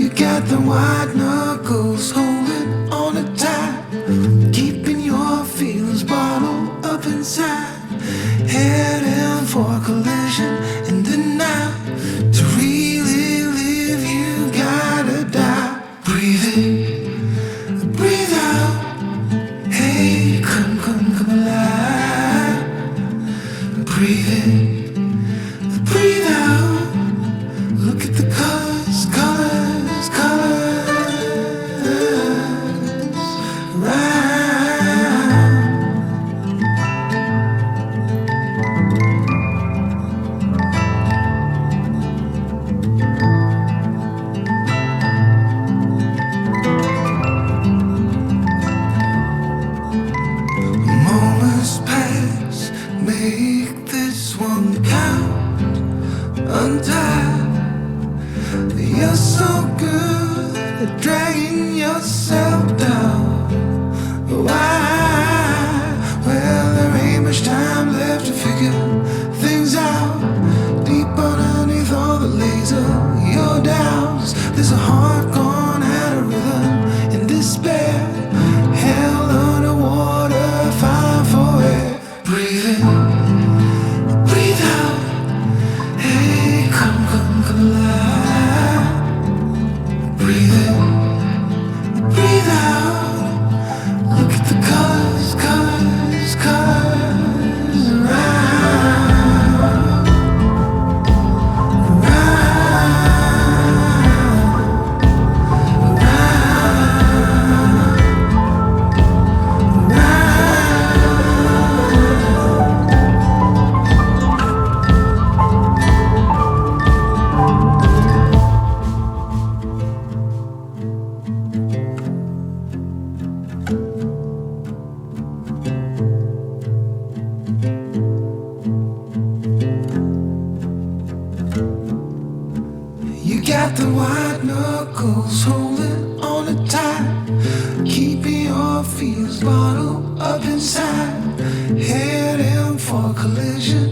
You got the white knuckles holding on it tight, keeping your feelings bottled up inside, heading for a collision in the night. To really live, you gotta die. Breathe in, breathe out. Hey, come alive. Breathe in, breathe out. Look at the colors, colors, colors around. Moments pass, make this one count. Untie. You're so good at dragging yourself down. Why? Well, there ain't much time left to figure things out. Deep underneath all the laser, your doubts. There's a heart gone out of rhythm in despair. Hell underwater, fine for air. Breathe in, breathe out. Hey, come alive. Breathe in, breathe out. Look at the colors, colors, colors around, You got the white knuckles holding on it tight, keeping your feelings bottled up inside, heading for a collision